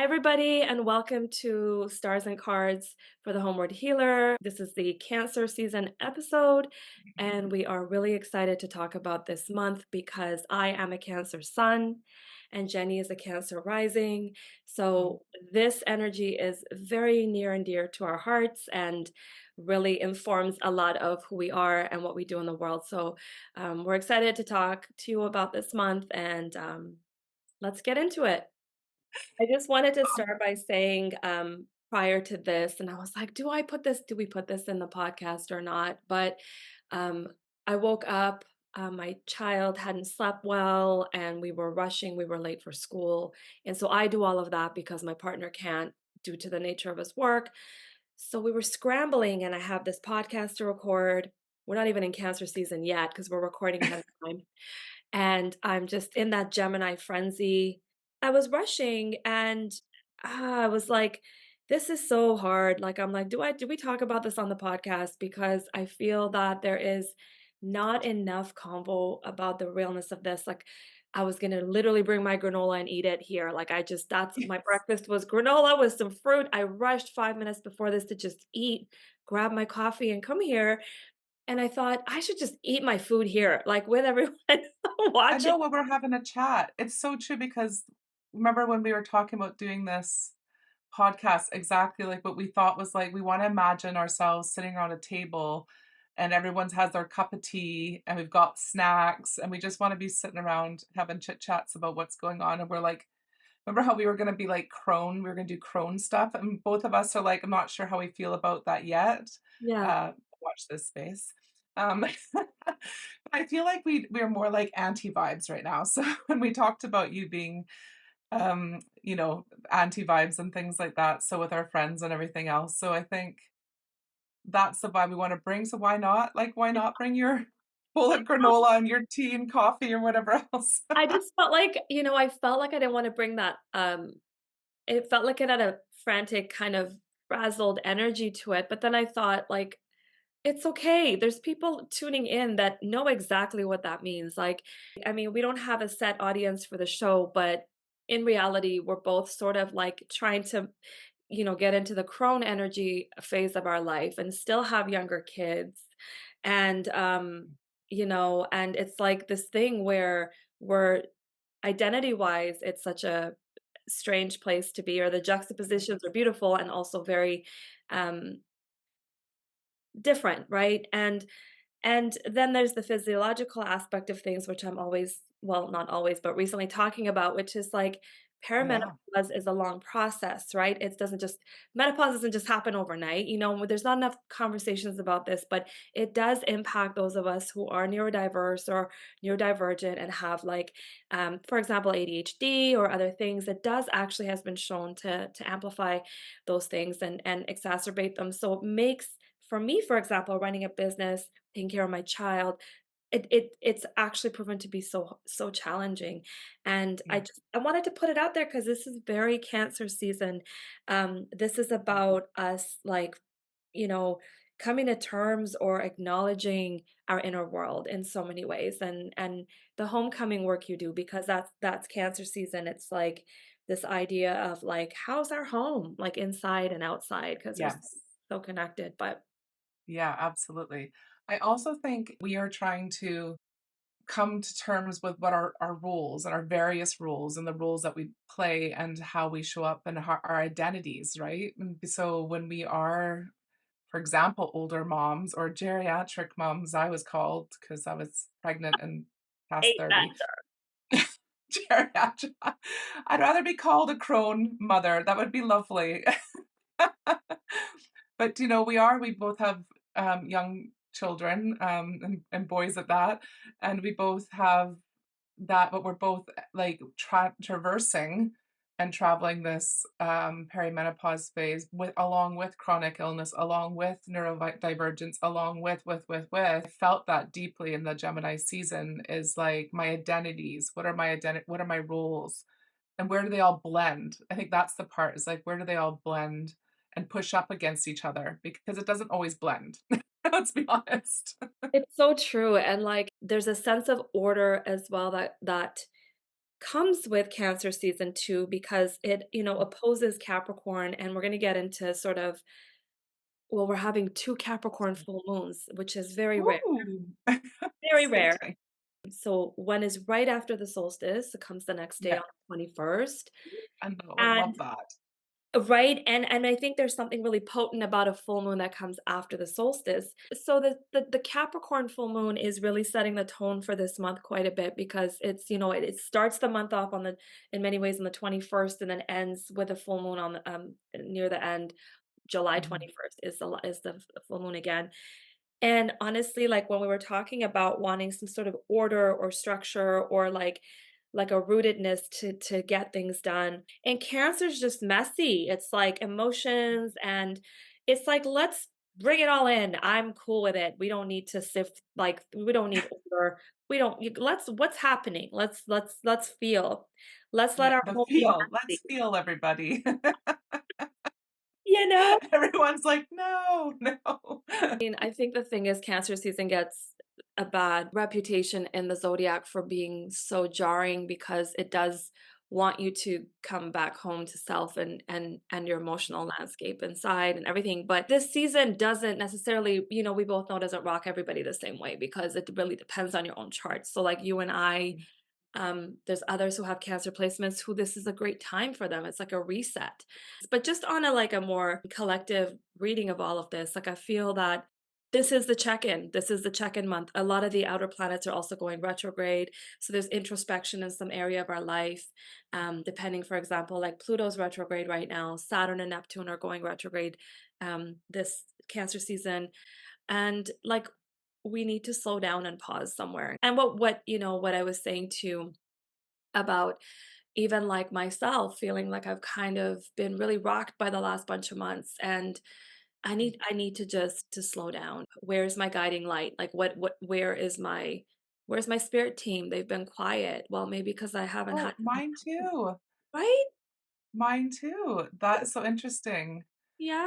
everybody, and welcome to Stars and Cards for the Homeward Healer. This is the Cancer season episode, and we are really excited to talk about this month because I am a Cancer sun and Jenny is a Cancer rising. So, this energy is very near and dear to our hearts and really informs a lot of who we are and what we do in the world. So, we're excited to talk to you about this month and let's get into it. I just wanted to start by saying, prior to this, and I was like, do we put this in the podcast or not? But um, I woke up, my child hadn't slept well, and we were rushing, we were late for school. And so I do all of that because my partner can't due to the nature of his work. So we were scrambling, and I have this podcast to record. We're not even in cancer season yet because we're recording ahead of time. And I'm just in that Gemini frenzy. I was rushing and I was like, this is so hard. Like, I'm like, do we talk about this on the podcast? Because I feel that there is not enough convo about the realness of this. Like, I was gonna literally bring my granola and eat it here. Like, that's my breakfast was granola with some fruit. I rushed 5 minutes before this to just eat, grab my coffee, and come here. And I thought I should just eat my food here, like with everyone I watching. know when we're having a chat. It's so true because remember when we were talking about doing this podcast, exactly like what we thought was like we want to imagine ourselves sitting around a table and everyone's has their cup of tea and we've got snacks and we just want to be sitting around having chit chats about what's going on. And we're like, remember how we were going to be like crone, we were going to do crone stuff. And both of us are like, I'm not sure how we feel about that yet. Yeah, Watch this space. Um, I feel like we're more like anti vibes right now. So when we talked about you being, anti vibes and things like that, so with our friends and everything else, so I think that's the vibe we want to bring. So why not? Like, why not bring your bowl I of know. granola and your tea and coffee or whatever else? I just felt like, I felt like I didn't wanna bring that, it felt like it had a frantic, kind of frazzled energy to it, but then I thought, like, it's okay. There's people tuning in that know exactly what that means. Like, I mean, we don't have a set audience for the show, but in reality, we're both sort of like trying to, get into the crone energy phase of our life and still have younger kids. And, and it's like this thing where we're identity wise, it's such a strange place to be, or the juxtapositions are beautiful and also very, um, different, right? And then there's the physiological aspect of things, which I'm always, well, not always, but recently talking about, which is like Yeah. perimenopause is a long process, right? It doesn't just, menopause doesn't just happen overnight. There's not enough conversations about this, but it does impact those of us who are neurodiverse or neurodivergent and have like, for example, ADHD or other things. It does actually has been shown to amplify those things and exacerbate them. So it makes, for me, for example, running a business, taking care of my child, it's actually proven to be so challenging. And Yeah. I wanted to put it out there because this is very cancer season. This is about us, like, you know coming to terms or acknowledging our inner world in so many ways, and the homecoming work you do, because that's cancer season. It's like this idea of like, how's our home, like inside and outside, because we're Yes. so connected. But Yeah, absolutely. I also think we are trying to come to terms with what our roles and our various roles and the roles that we play and how we show up and our identities, right? And so when we are, for example, older moms or geriatric moms, I was called because I was pregnant and past hate that 30. Geriatric. I'd rather be called a crone mother. That would be lovely. But, we both have, young children, and boys at that, and we both have that, but we're both, like, traversing and traveling this, perimenopause phase along with chronic illness, along with neurodivergence, along with. I felt that deeply in the Gemini season is, like, my identities. What are my roles? And where do they all blend? I think that's the part, is like, where do they all blend and push up against each other? Because it doesn't always blend. Let's be honest. It's so true, and, like, there's a sense of order as well that comes with Cancer season too because it, opposes Capricorn, and we're gonna get into sort of, well, we're having 2 Capricorn full moons, which is very rare, Ooh, very rare. exciting. So one is right after the solstice, it comes the next day Yeah, on the 21st, I know, I and love that. right, and I think there's something really potent about a full moon that comes after the solstice. So the Capricorn full moon is really setting the tone for this month quite a bit because it's, it starts the month off on the in many ways on the 21st and then ends with a full moon on the near the end. July Mhm, 21st is the full moon again. And honestly, like when we were talking about wanting some sort of order or structure or like a rootedness to get things done. And Cancer's just messy. It's like emotions and it's like let's bring it all in. I'm cool with it. We don't need to sift like we don't need order. We don't let's what's happening? Let's feel. Let's let yeah, our the home be feel, messy. let's feel everybody. You know? Everyone's like, "No, no." Mean, I think the thing is Cancer season gets a bad reputation in the zodiac for being so jarring because it does want you to come back home to self and your emotional landscape inside and everything. But this season doesn't necessarily, we both know doesn't rock everybody the same way because it really depends on your own chart. So like you and I, there's others who have Cancer placements who this is a great time for them. It's like a reset. But just on a like a more collective reading of all of this, like I feel that this is the check-in. This is the check-in month. A lot of the outer planets are also going retrograde. So there's introspection in some area of our life. Depending, for example, like Pluto's retrograde right now, Saturn and Neptune are going retrograde this Cancer season. And like we need to slow down and pause somewhere. And what I was saying too about even like myself feeling like I've kind of been really rocked by the last bunch of months and I need to just to slow down. Where's my guiding light? Like where's my spirit team? They've been quiet. Well, maybe because I haven't Oh, had mine too. right? Mine too. That's so interesting.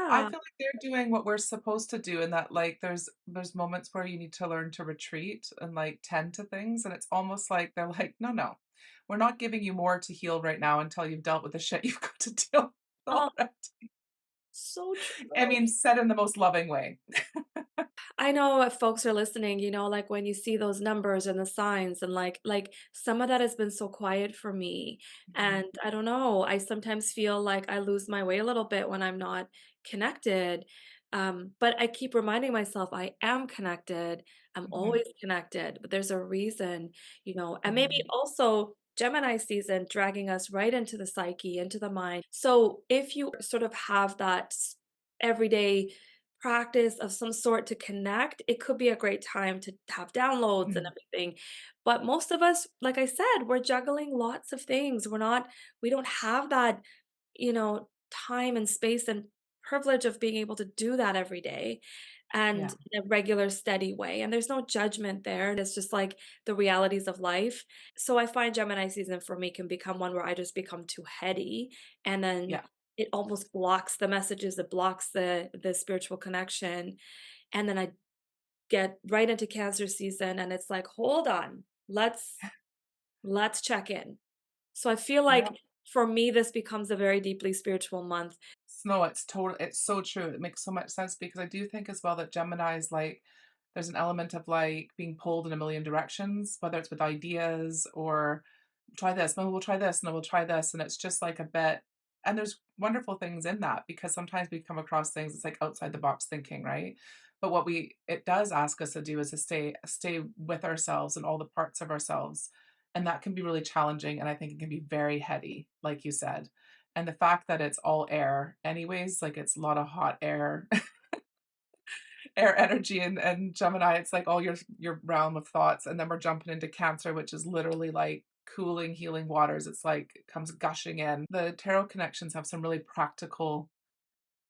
I Yeah. feel like they're doing what we're supposed to do and that like there's moments where you need to learn to retreat and like tend to things and it's almost like they're like, "No, no. We're not giving you more to heal right now until you've dealt with the shit you've got to deal with Oh, already." so I true. mean, said in the most loving way. I know if folks are listening, like when you see those numbers and the signs and like some of that has been so quiet for me. Mhm, And I don't know, I sometimes feel like I lose my way a little bit when I'm not connected. But I keep reminding myself I am connected. I'm mhm, always connected, but there's a reason, and maybe mhm, also Gemini season dragging us right into the psyche, into the mind. So if you sort of have that everyday practice of some sort to connect, it could be a great time to have downloads and mhm. everything. But most of us, like I said, we're juggling lots of things. We don't have that, time and space and privilege of being able to do that every day and Yeah, in a regular, steady way. And there's no judgment there. It's just like the realities of life. So I find Gemini season for me can become one where I just become too heady and then yeah. it almost blocks the messages, it blocks the spiritual connection, and then I get right into Cancer season, and it's like, "Hold on, let's check in." So I feel Yeah. like for me, this becomes a very deeply spiritual month. No, it's so true. It makes so much sense because I do think as well that Gemini is like there's an element of like being pulled in a million directions, whether it's with ideas or try this, no, we'll try this, no, we'll try this. And it's just like a bit and there's wonderful things in that because sometimes we come across things it's like outside the box thinking, right? But what we it does ask us to do is to stay with ourselves and all the parts of ourselves. And that can be really challenging. And I think it can be very heady, like you said. And the fact that it's all air anyways, like it's a lot of hot air, air energy and Gemini, it's like all your realm of thoughts. And then we're jumping into Cancer, which is literally like cooling, healing waters. It's like it comes gushing in. The tarot connections have some really practical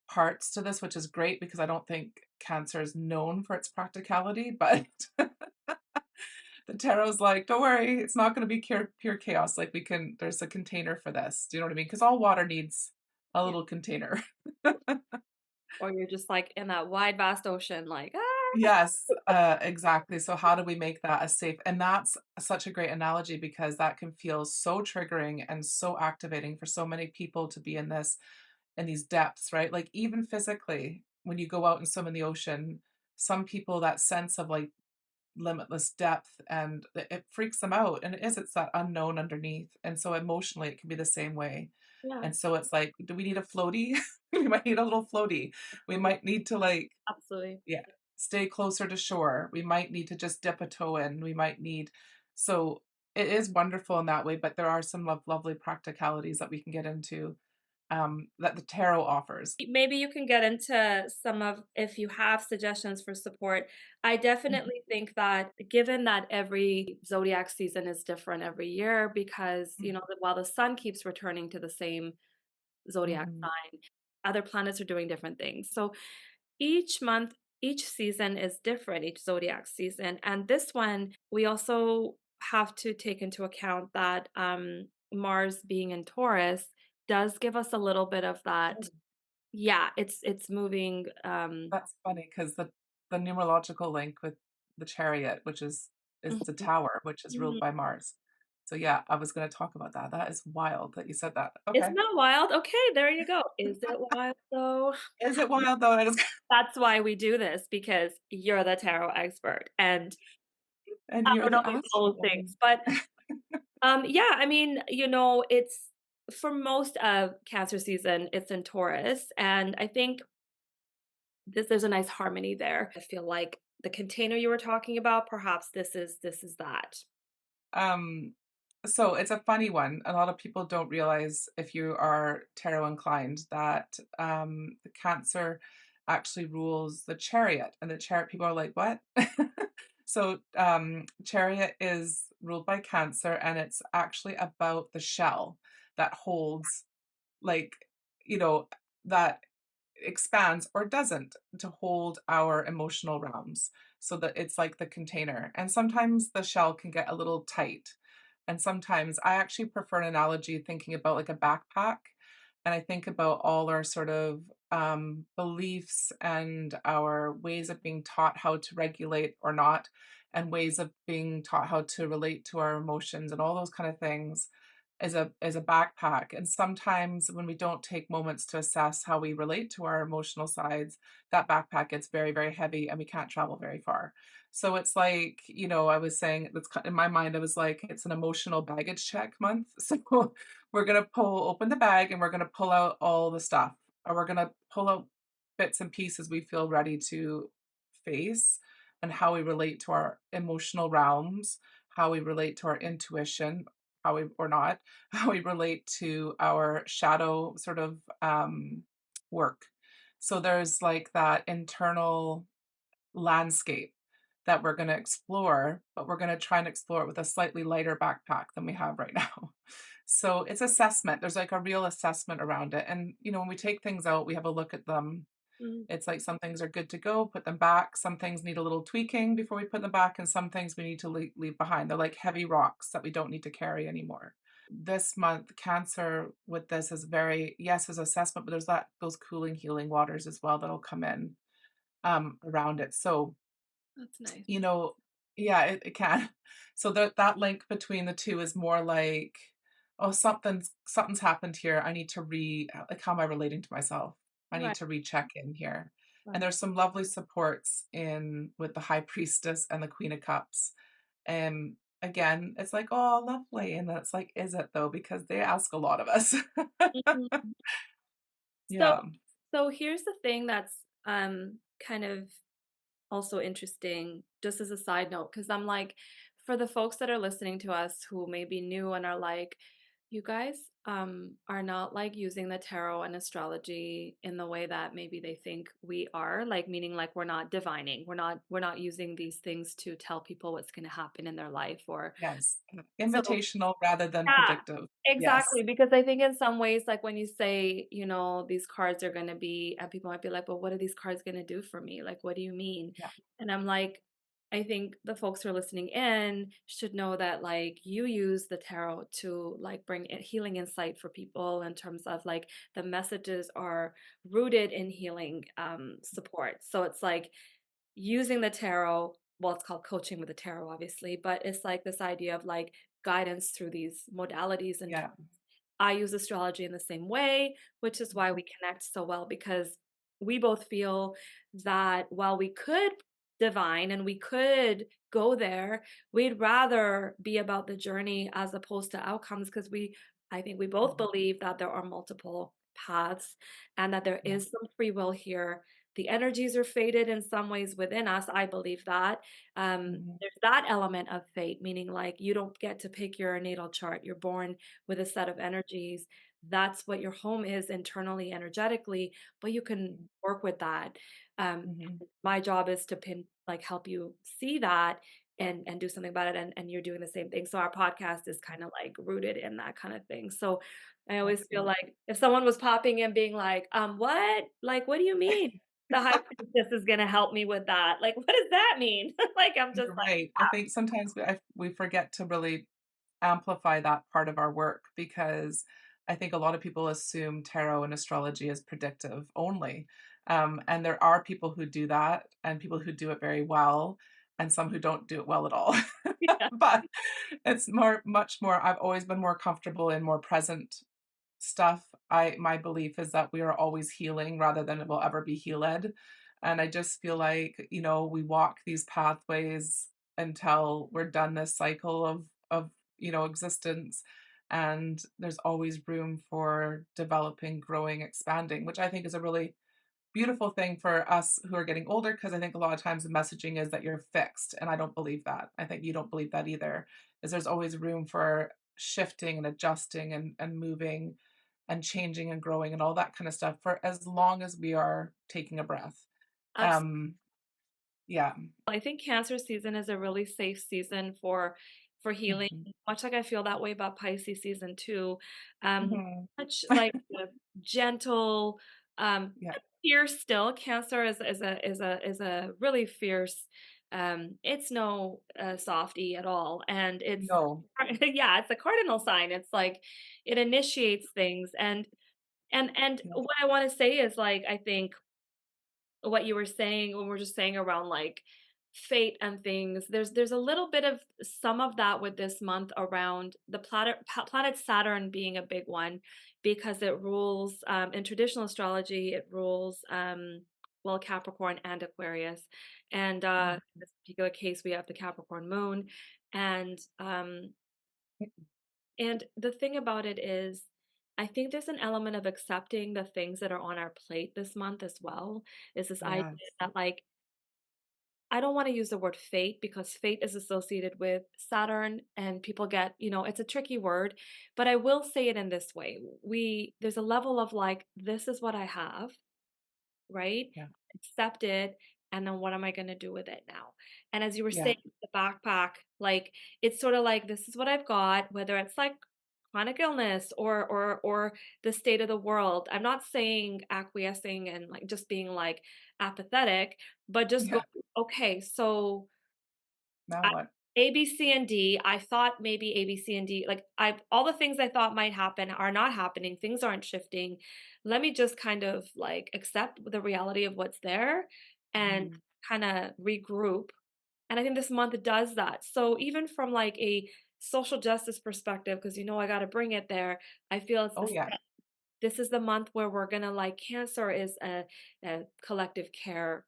parts to this, which is great because I don't think Cancer is known for its practicality, but the tarot's like, don't worry, it's not going to be pure chaos. Like we can, there's a container for this. Do you know what I mean? Because all water needs a Yeah. little container. Or you're just, like, in that wide, vast ocean, like, "Ah!" Yes, exactly. So how do we make that a safe, and that's such a great analogy because that can feel so triggering and so activating for so many people to be in these depths, right? Like even physically, when you go out and swim in the ocean, some people that sense of like limitless depth and it freaks them out. And it's that unknown underneath. And so emotionally it can be the same way. Yeah, And so it's like, do we need a floaty? We might need a little floaty. We might need to like, absolutely. yeah, stay closer to shore. We might need to just dip a toe in. We might need, so it is wonderful in that way, but there are some lovely practicalities that we can get into that the tarot offers. Maybe you can get into some of if you have suggestions for support. I Mhm, definitely think that given that every zodiac season is different every year because, mhm, while the sun keeps returning to the same zodiac mhm. sign, other planets are doing different things. So each month, each season is different, each zodiac season. And this one, we also have to take into account that Mars being in Taurus does give us a little bit of that. Oh, Yeah, it's moving. that's funny because the numerological link with the chariot, which is the Mhm, tower, which is ruled mhm. by Mars. So yeah, I was going to talk about that. That is wild that you said that. Isn't Okay. that wild? Okay, there you go. Is it wild though? Is it wild though? I just That's why we do this because you're the tarot expert, and and I you're don't the know these astro little woman. things, but yeah, I mean, it's for most of Cancer season, it's in Taurus, and I think there's a nice harmony there. I feel like the container you were talking about, perhaps this is that. Um, so it's a funny one. A lot of people don't realize if you are tarot inclined that the Cancer actually rules the chariot, and the chariot people are like, what? So chariot is ruled by Cancer, and it's actually about the shell that holds, like, you know, that expands or doesn't to hold our emotional realms so that it's like the container. And sometimes the shell can get a little tight. And sometimes I actually prefer an analogy thinking about like a backpack. And I think about all our sort of beliefs and our ways of being taught how to regulate or not, and ways of being taught how to relate to our emotions and all those kind of things as a backpack. And sometimes when we don't take moments to assess how we relate to our emotional sides, that backpack gets very, very heavy and we can't travel very far. So it's like, I was saying that's in my mind, I was like, it's an emotional baggage check month. So we're gonna pull open the bag and we're gonna pull out all the stuff, or we're gonna pull out bits and pieces we feel ready to face, and how we relate to our emotional realms, how we relate to our intuition, how we or not, how we relate to our shadow sort of work. So there's like that internal landscape that we're going to explore, but we're going to try and explore it with a slightly lighter backpack than we have right now. So it's assessment. There's like a real assessment around it. And, when we take things out, we have a look at them. Mhm. It's like some things are good to go, put them back. Some things need a little tweaking before we put them back. And some things we need to leave behind. They're like heavy rocks that we don't need to carry anymore. This month, Cancer with this is very, yes, is assessment, but there's those cooling, healing waters as well that'll come in around it. So That's nice. you know yeah, it can. So that link between the 2 is more like, "Oh, something's happened here. I need to like, how am I relating to myself? I need Right, to recheck in here." And right. there's some lovely supports in with the High Priestess and the Queen of Cups. Again, it's like, "Oh, lovely," and then it's like, "Is it though?" Because they ask a lot of us. Mhm. So Yeah. so here's the thing that's, kind of also interesting, just as a side note, because 'cause I'm like, for the folks that are listening to us who may be new and are like, "You guys, are not, like, using the tarot and astrology in the way that maybe they think we are," like, meaning, like, we're not divining. We're not using these things to tell people what's gonna happen in their life or Yes. so Invitational rather than yeah, predictive. Yes. exactly, because I think in some ways, like, when you say, these cards are gonna be and people might be like, "Well, what are these cards gonna do for me? Like, what do you mean?" Yeah. And I'm like, I think the folks who are listening in should know that, like, you use the tarot to, like, bring in healing insight for people in terms of, like, the messages are rooted in healing, support. So it's like using the tarot, well, it's called coaching with the tarot, obviously, but it's like this idea of like guidance through these modalities and Yeah. I use astrology in the same way, which is why we connect so well because we both feel that while we could divine and we could go there, we'd rather be about the journey as opposed to outcomes because I think we both Mhm. believe that there are multiple paths and that there Yeah. is some free will here. The energies are fated in some ways within us. I believe that. Mhm. There's that element of fate, meaning like you don't get to pick your natal chart. You're born with a set of energies. That's what your home is internally, energetically, but you can work with that. Mhm. My job is to like help you see that and do something about it. And you're doing the same thing. So our podcast is kind of like rooted in that kind of thing. So I always feel Excellent. like if someone was popping in being like, what? Like, what do you mean? The high priestess is gonna help me with that. Like, what does that mean? Like, I'm just You're like, right. I think sometimes we forget to really amplify that part of our work because I think a lot of people assume tarot and astrology is predictive only. And there are people who do that and people who do it very well and some who don't do it well at all. yeah. But it's much more, I've always been more comfortable in more present stuff. My belief is that we are always healing rather than it will ever be healed. And I just feel like, we walk these pathways until we're done this cycle of existence. And there's always room for developing, growing, expanding, which I think is a really beautiful thing for us who are getting older because I think a lot of times the messaging is that you're fixed, and I don't believe that. I think you don't believe that either. Is there's always room for shifting and adjusting and moving and changing and growing and all that kind of stuff for as long as we are taking a breath. Um, yeah. I think cancer season is a really safe season for healing, Mhm. much like I feel that way about Pisces season too. Um, Mhm. much like a gentle, Yeah. fierce still. Cancer is a really fierce. It's no softy at all, and it's No. yeah, it's a cardinal sign. It's like it initiates things, and Yeah. what I want to say is like I think what you were saying when we're just saying around like fate and things there's a little bit of some of that with this month around the planet Saturn being a big one because it rules in traditional astrology it rules well Capricorn and Aquarius and Mhm. in this particular case we have the Capricorn moon and and the thing about it is, I think there's an element of accepting the things that are on our plate this month as well. Is this idea Yes. that, like, I don't want to use the word fate because fate is associated with Saturn and people get, it's a tricky word, but I will say it in this way. There's a level of like, this is what I have right? Yeah. Accept it, and then what am I gonna do with it now? And as you were Yeah. saying, the backpack, like it's sort of like this is what I've got, whether it's like chronic illness or the state of the world. I'm not saying acquiescing and like just being like apathetic, but just go, Yeah. okay, so Now I what? A, B, C, and D, I thought maybe A, B, C, and D, like I all the things I thought might happen are not happening. Things aren't shifting. Let me just kind of like accept the reality of what's there and Mhm. kind of regroup. And I think this month does that. So even from like a social justice perspective, because I got to bring it there, I feel it's Oh this yeah. this is the month where we're gonna like cancer is a collective care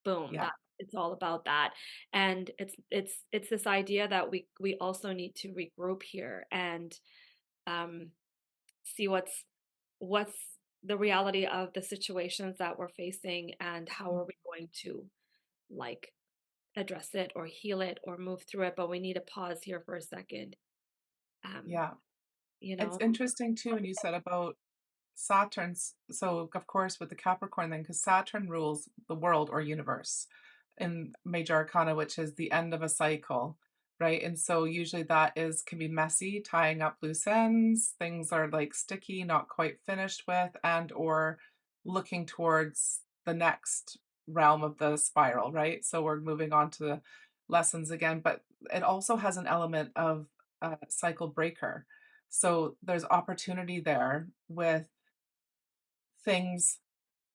boom Yeah. that it's all about that and it's this idea that we also need to regroup here and um see what's the reality of the situations that we're facing and how are we going to like address it or heal it or move through it but we need to pause here for a second um Yeah. you It's know interesting too when you said about Saturn's so of course with the Capricorn thing, because Saturn rules the world or universe in Major Arcana, which is the end of a cycle, right? And so usually that is can be messy, tying up loose ends, things are like sticky, not quite finished with, and or looking towards the next realm of the spiral, right? So we're moving on to the lessons again, but it also has an element of a cycle breaker. So there's opportunity there with things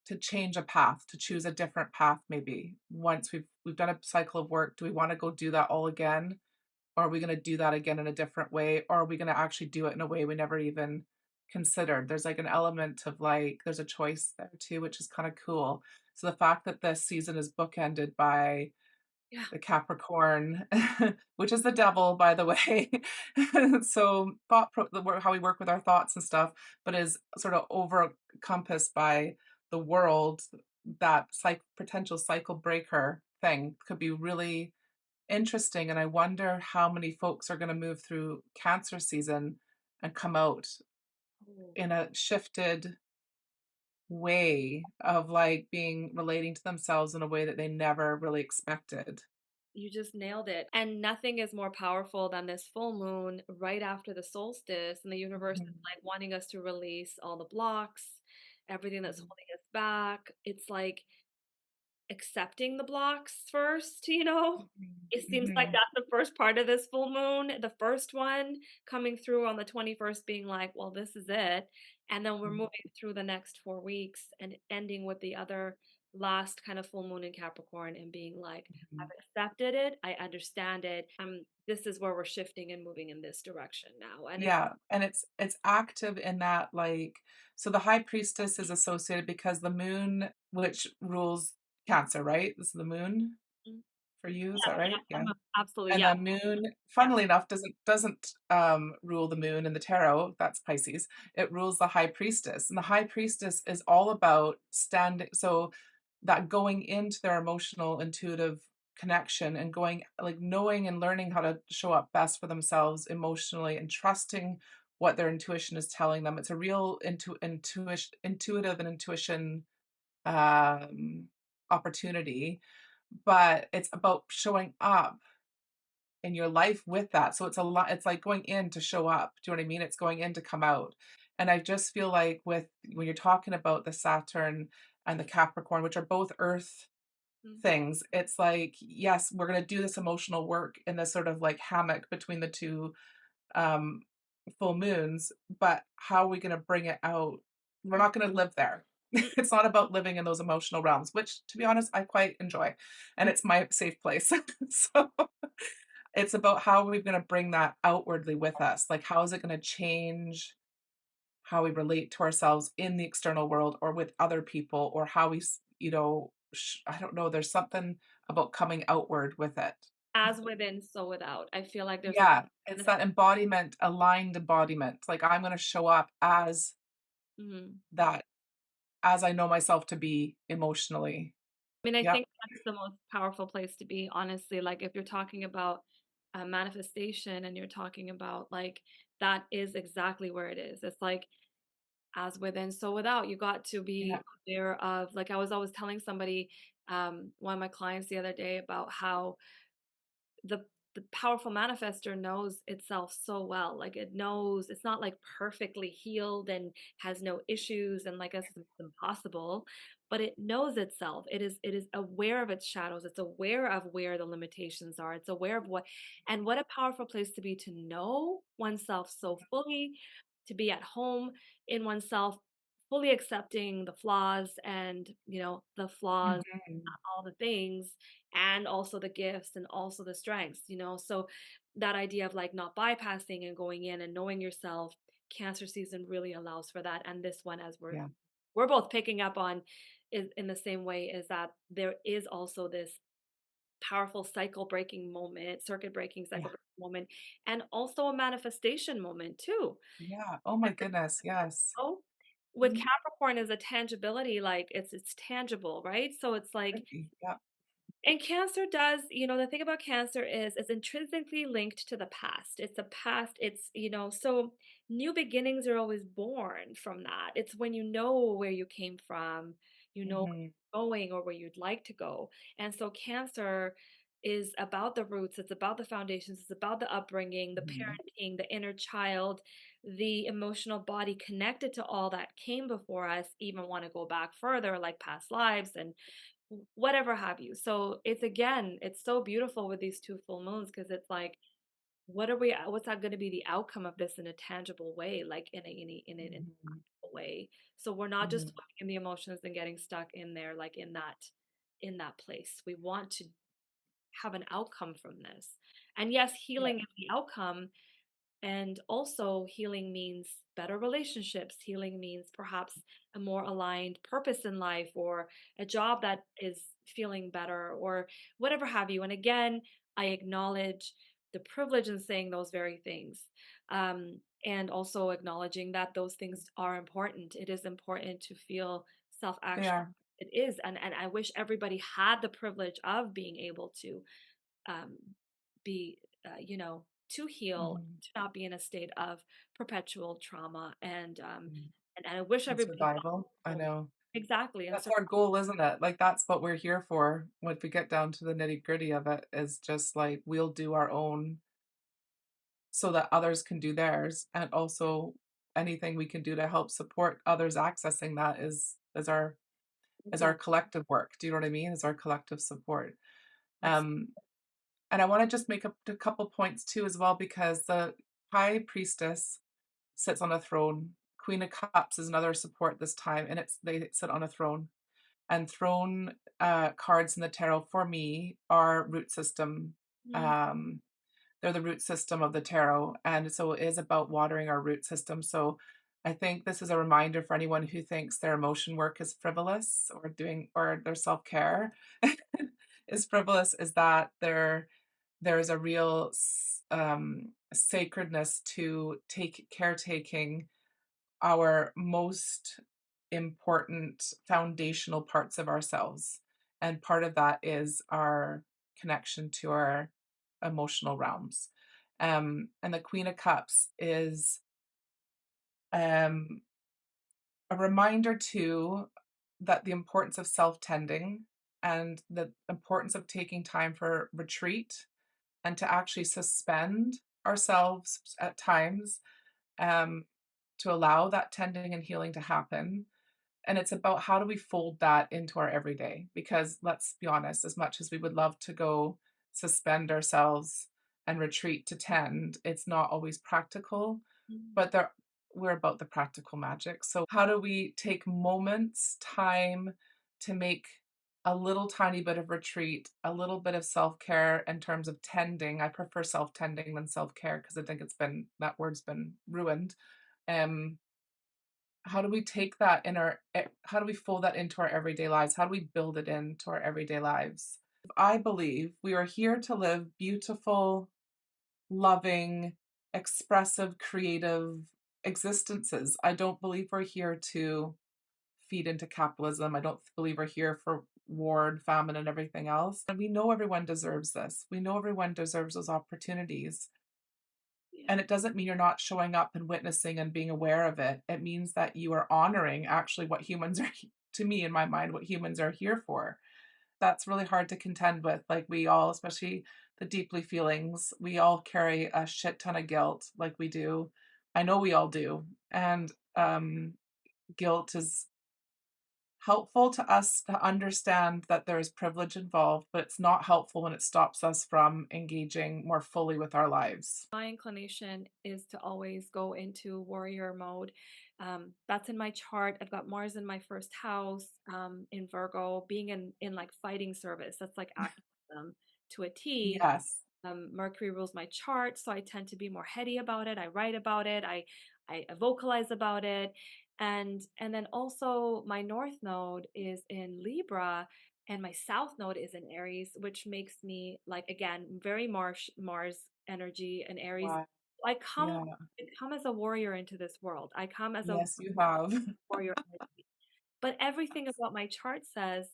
to change a path, to choose a different path maybe. Once we've done a cycle of work, do we wanna go do that all again? Or are we gonna do that again in a different way? Or are we gonna actually do it in a way we never even considered? There's, like, an element of, like there's a choice there too, which is kinda cool. So the fact that this season is bookended by Yeah. the Capricorn, which is the devil, by the way. So how we work with our thoughts and stuff, but is sort of over encompassed by the world, that potential cycle breaker thing could be really interesting. And I wonder how many folks are going to move through Cancer season and come out Oh, in a shifted way of like being relating to themselves in a way that they never really expected. you just nailed it. And nothing is more powerful than this full moon right after the solstice. And the universe is Mhm. like wanting us to release all the blocks, everything that's Mhm. holding us back. It's like accepting the blocks first, Mhm. It seems like Mhm. that's the first part of this full moon, the first one coming through on the 21st being like, "Well, this is it," and then we're Mhm. moving through the next 4 weeks and ending with the other last kind of full moon in Capricorn and being like, "I've Mhm. accepted it, I understand it, this is where we're shifting and moving in this direction now," and it's Yeah, and it's active in that, like so the high priestess is associated because the moon, which rules Cancer, right? This is the moon mm, for you, is yeah, that right? Yeah. absolutely, And yeah, the moon, yeah. funnily enough, doesn't rule the moon in the tarot, that's Pisces. It rules the high priestess, and the high priestess is all about standing so that going into their emotional, intuitive connection and going like knowing and learning how to show up best for themselves emotionally and trusting what their intuition is telling them. It's a real intuitive and intuition um opportunity, but it's about showing up in your life with that. So it's a lot it's like going in to show up. Do you know what I mean? It's going in to come out. And I just feel like with when you're talking about the Saturn and the Capricorn, which are both earth Mm. things, it's like, yes, we're gonna do this emotional work in this sort of like hammock between the two um full moons, but how are we gonna bring it out? We're not gonna live there. Mm, It's not about living in those emotional realms, which to be honest, I quite enjoy. And mm. it's my safe place. So it's about how are we gonna bring that outwardly with us? Like, how is it gonna change how we relate to ourselves in the external world or with other people or how I don't know, there's something about coming outward with it. As within, so without. I feel like there's a Yeah, it's that embodiment, aligned embodiment. Like, I'm gonna show up as mhm. that, as I know myself to be emotionally. I mean, I Yep. think that's the most powerful place to be, honestly, like, if you're talking about, manifestation and you're talking about, like, that is exactly where it is. It's like, as within, so without. You got to Yeah. be aware of like, I was always telling somebody, one of my clients the other day about how the the powerful manifester knows itself so well. Like it knows it's not like perfectly healed and has no issues and like us it's impossible, but it knows itself. It is aware of its shadows. It's aware of where the limitations are. It's aware of what and what a powerful place to be to know oneself so fully, to be at home in oneself, fully accepting the flaws and the flaws Mhm. all the things and also the gifts and also the strengths. So that idea of like not bypassing and going in and knowing yourself, Cancer season really allows for that. And this one, as we're Yeah. we're both picking up on, is in the same way, is that there is also this powerful cycle breaking moment, circuit breaking cycle Yeah. breaking moment, and also a manifestation moment too. Yeah. Oh my goodness, yes. Oh, with Mhm. Capricorn is a tangibility, like it's tangible, right? So it's like, Could be. Yeah. and Cancer does, the thing about Cancer is it's intrinsically linked to the past. It's a past, so new beginnings are always born from that. It's when you know where you came from, you know where Mhm. you're going or where you'd like to go. And so Cancer is about the roots, it's about the foundations, it's about the upbringing, the Mhm. parenting, the inner child, the emotional body connected to all that came before us, even want to go back further, like past lives and whatever have you. So it's again, it's so beautiful with these two full moons because it's like what are we what's that going to be the outcome of this in a tangible way, like in an Mhm, impactful way, so we're not just mhm. dwelling in the emotions and getting stuck in there, like in that place. We want to have an outcome from this. And yes, Yeah, healing is the outcome, and also, healing means better relationships. Healing means perhaps a more aligned purpose in life, or a job that is feeling better, or whatever have you. And again, I acknowledge the privilege in saying those very things. And also acknowledging that those things are important. It is important to feel self they action. are. It is. And I wish everybody had the privilege of being able to um, be, to heal, Mhm, to not be in a state of perpetual trauma. mhm. And I wish And everybody thought survival, I oh, know. exactly. And That's so our goal, isn't it? Like, that's what we're here for. If we get down to the nitty-gritty of it, is just like, we'll do our own so that others can do theirs, and also anything we can do to help support others accessing that is our exactly. collective work. Do you know what I mean? Is our collective support. Yes. Um, and I wanna just make a couple points too as well, because the high priestess sits on a throne. Queen of Cups is another support this time, and they sit on a throne. And throne, cards in the tarot for me are root system. Mm, Um, they're the root system of the tarot, and so it is about watering our root system. So I think this is a reminder for anyone who thinks their emotion work is frivolous, or their self-care is frivolous, is that there's a real sacredness to caretaking our most important foundational parts of ourselves. And part of that is our connection to our emotional realms. And the Queen of Cups is um, a reminder too that the importance of self-tending and the importance of taking time for retreat and to actually suspend ourselves at times, um, to allow that tending and healing to happen. And it's about how do we fold that into our everyday? Because let's be honest, as much as we would love to go suspend ourselves and retreat to tend, it's not always practical, mm, but we're about the practical magic. So how do we take moments, time to make a little tiny bit of retreat, a little bit of self-care in terms of tending? I prefer self-tending than self-care because I think that word's been ruined. Um, how do we take that how do we fold that into our everyday lives? How do we build it into our everyday lives? I believe we are here to live beautiful, loving, expressive, creative existences. I don't believe we're here to feed into capitalism. I don't believe we're here for war and famine and everything else. And we know everyone deserves this. We know everyone deserves those opportunities. yeah. And it doesn't mean you're not showing up and witnessing and being aware of it. It means that you are honoring actually what humans are, to me, in my mind, what humans are here for. That's really hard to contend with. Like, we all, especially the deeply feelings, we all carry a shit ton of guilt, like we do. I know we all do. And guilt is helpful to us to understand that there is privilege involved, but it's not helpful when it stops us from engaging more fully with our lives. My inclination is to always go into warrior mode. That's in my chart. I've got Mars in my first house, in Virgo, being in like fighting service. That's like activism to a T. Yes. Mercury rules my chart, so I tend to be more heady about it. I write about it. I vocalize about it, and then also my North Node is in Libra, and my South Node is in Aries, which makes me like again very Mars energy and Aries. Wow. I come Yeah. I come as a warrior into this world. I come as a Yes, you have. warrior energy. But everything about my chart says,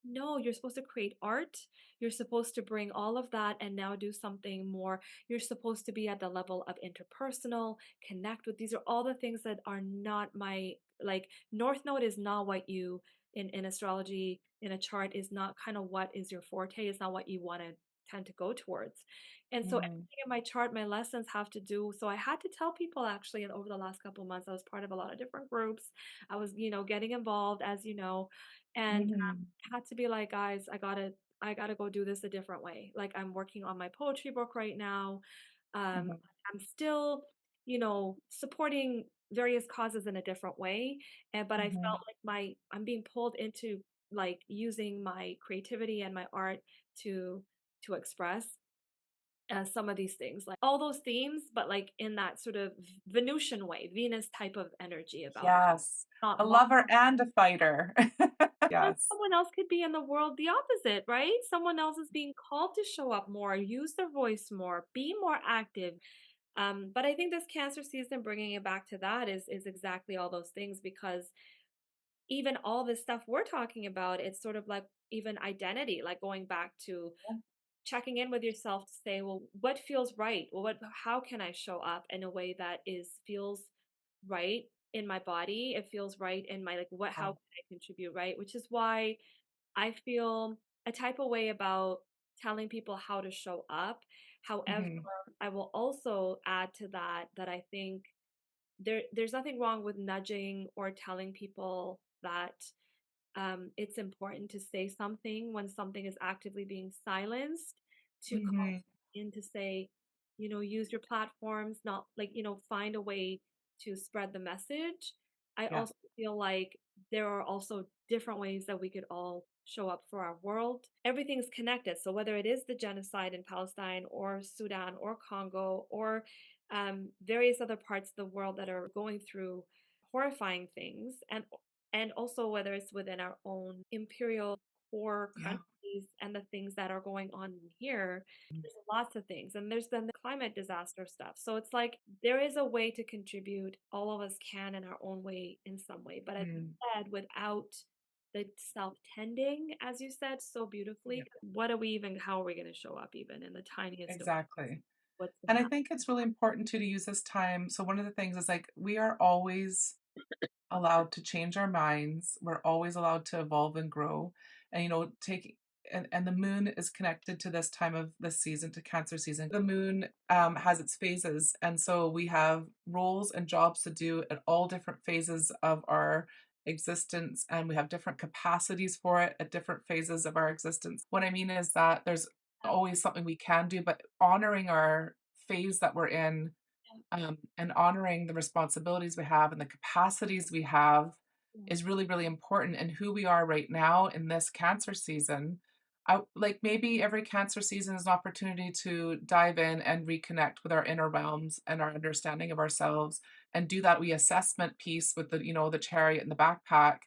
no, you're supposed to create art. You're supposed to bring all of that and now do something more. You're supposed to be at the level of interpersonal, connect with. These are all the things that are not my, like, North Node is not what you, in astrology, in a chart, is not kind of what is your forte, is not what you want to tend to go towards. And so Mhm. everything in my chart, my lessons have to do. So I had to tell people actually, and over the last couple of months, I was part of a lot of different groups. I was, getting involved, as you know, and Mhm. had to be like, guys, I gotta go do this a different way. Like, I'm working on my poetry book right now. Mhm. I'm still, supporting various causes in a different way, and but I felt Mhm. like my I'm being pulled into, like, using my creativity and my art to express, some of these things, like all those themes, but, like, in that sort of Venusian way, Venus type of energy about it, Yes. not A mo lover and a fighter. then Yes. someone else could be in the world the opposite, right? Someone else is being called to show up more, use their voice more, be more active. But I think this Cancer season, bringing it back to that, is exactly all those things, because even all this stuff we're talking about, it's sort of like even identity, like going back to Yeah. checking in with yourself to say, well, what feels right? Well, how can I show up in a way that feels right in my body? It feels right in my, like, how Oh. can I contribute, right? Which is why I feel a type of way about telling people how to show up. However, Mhm. I will also add to that that I think there's nothing wrong with nudging or telling people that, it's important to say something when something is actively being silenced, to call Mhm. in to say, use your platforms, not like, find a way to spread the message. I Yeah. also feel like there are also different ways that we could all show up for our world. Everything's connected. So whether it is the genocide in Palestine or Sudan or Congo or, various other parts of the world that are going through horrifying things, and also whether it's within our own imperial core Yeah. countries and the things that are going on here, Mm. there's lots of things. And there's then the climate disaster stuff. So it's like there is a way to contribute. All of us can in our own way, in some way. But as you Mm. said, without the self-tending, as you said so Yeah. beautifully, how are we going to show up even in the tiniest of Exactly. what's going And to I happen? think it's really important too to use this time. So one of the things is like we are always allowed to change our minds. We're always allowed to evolve and grow. And take and the moon is connected to this time of this season, to Cancer season. The moon has its phases, and so we have roles and jobs to do at all different phases of our existence, and we have different capacities for it at different phases of our existence. What I mean is that there's always something we can do, but honoring our phase that we're in, and honoring the responsibilities we have and the capacities we have Yeah. is really, really important. And who we are right now in this Cancer season, I like maybe every Cancer season is an opportunity to dive in and reconnect with our inner realms and our understanding of ourselves, and do that reassessment piece with the chariot and the backpack,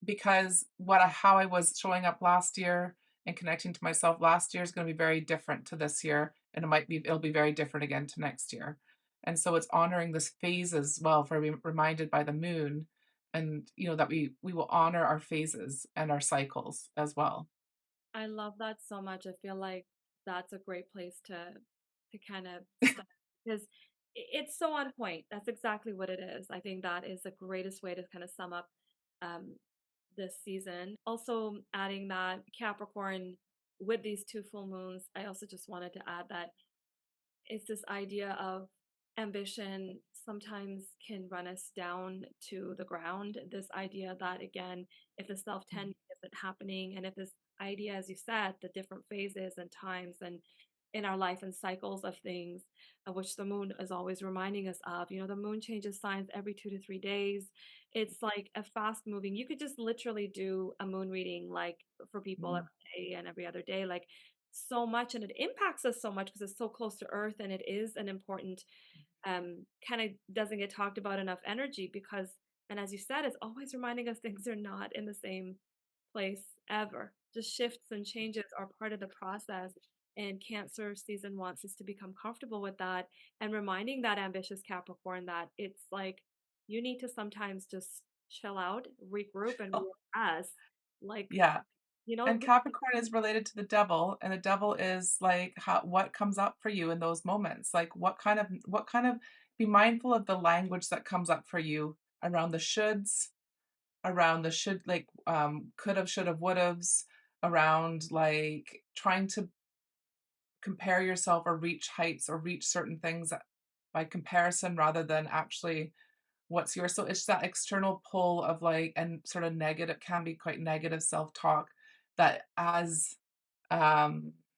because how I was showing up last year and connecting to myself last year is going to be very different to this year, and it'll be very different again to next year. And so it's honoring this phase as well, for being reminded by the moon, and that we will honor our phases and our cycles as well. I love that so much. I feel like that's a great place to kind of start, because it's so on point. That's exactly what it is. I think that is the greatest way to kind of sum up, um, this season. Also, adding that Capricorn with these two full moons, I also just wanted to add that it's this idea of ambition sometimes can run us down to the ground. This idea that, again, if the self tending isn't happening, and if this idea, as you said, the different phases and times and in our life and cycles of things, of which the moon is always reminding us of, the moon changes signs every 2 to 3 days. It's like a fast moving, you could just literally do a moon reading, like, for people Mhm. every day and every other day, like, so much, and it impacts us so much because it's so close to earth, and it is an important, kind of doesn't get talked about enough energy, because, and as you said, it's always reminding us things are not in the same place ever. Just shifts and changes are part of the process, and Cancer season wants us to become comfortable with that, and reminding that ambitious Capricorn that it's like you need to sometimes just chill out, regroup, and reassess, like, Yeah. you know And Capricorn is related to the devil, and the devil is like what comes up for you in those moments. Like what kind of be mindful of the language that comes up for you around the shoulds, around the should, like could have, should have, would have's, around like trying to compare yourself or reach heights or reach certain things by comparison rather than actually what's yours. So it's that external pull of like, and sort of negative, can be quite negative self-talk, that as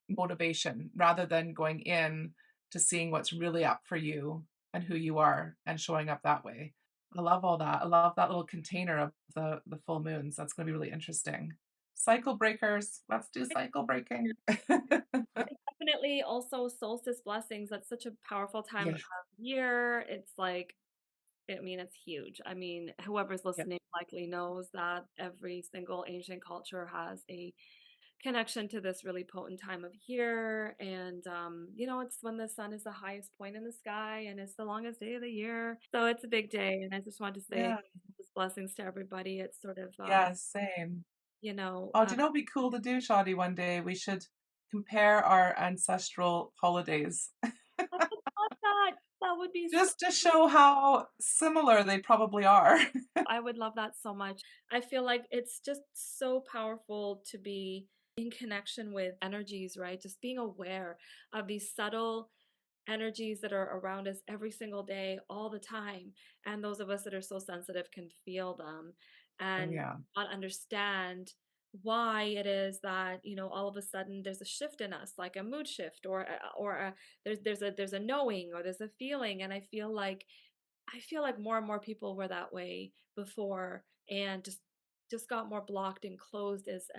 motivation rather than going in. to seeing what's really up for you and who you are and showing up that way. I love all that. I love that little container of the full moons. That's going to be really interesting. Cycle breakers. Let's do cycle breaking. Definitely also solstice blessings. That's such a powerful time of Yes. year. It's like, I mean, it's huge. I mean, whoever's Yeah. listening likely knows that every single ancient culture has a connection to this really potent time of year. And, it's when the sun is the highest point in the sky and it's the longest day of the year. So it's a big day. And I just wanted to say Yeah. just blessings to everybody. It's sort of, Yeah. Same. you know, Oh, do uh, you know what'd be cool to do, Shadi, one day? We should compare our ancestral holidays I would love that. That would be so just to show how similar they probably are. I would love that so much. I feel like it's just so powerful to be in connection with energies, right? Just being aware of these subtle energies that are around us every single day, all the time. And those of us that are so sensitive can feel them Oh, and yeah. not understand why it is that all of a sudden there's a shift in us, like a mood shift, or there's a knowing, or there's a feeling. And I feel like more and more people were that way before, and just got more blocked and closed as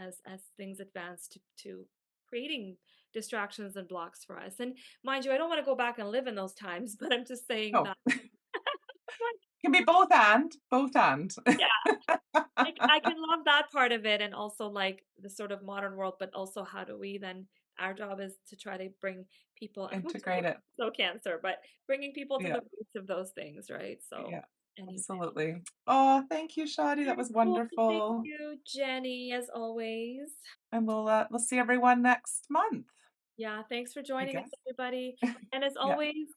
things advanced to creating distractions and blocks for us. And mind you, I don't want to go back and live in those times, but I'm just saying Oh, that like, can be both and, both and. yeah, I can love that part of it, and also like the sort of modern world, but also how do we then, our job is to try to bring people Integrate it. so cancer, but bringing people to Yeah, the roots of those things, right? So yeah, anyway. absolutely. Oh, thank you, Shadi. That Very was cool. Thank wonderful. you, Jenny, as always. And we'll see everyone next month, Yeah, thanks for I joining us, guess. everybody. And as Yeah. always,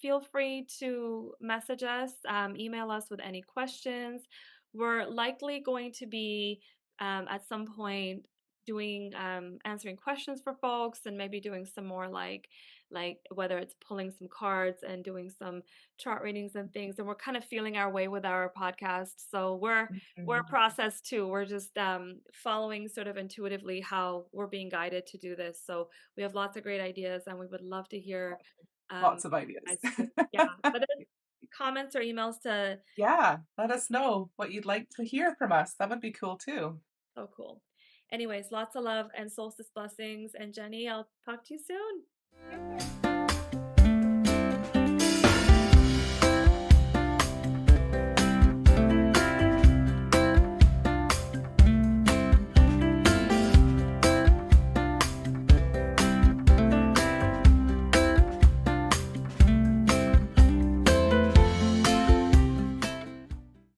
feel free to message us, email us with any questions. We're likely going to be at some point doing answering questions for folks, and maybe doing some more like whether it's pulling some cards and doing some chart readings and things. And we're kind of feeling our way with our podcast, so we're a Mhm. process too. We're just following sort of intuitively how we're being guided to do this. So we have lots of great ideas, and we would love to hear Lots of you ideas. guys just, yeah, whether it's comments or emails to. Yeah, let us know what you'd like to hear from us. That would be cool too. So cool. Anyways, lots of love and solstice blessings. And Jenny, I'll talk to you soon.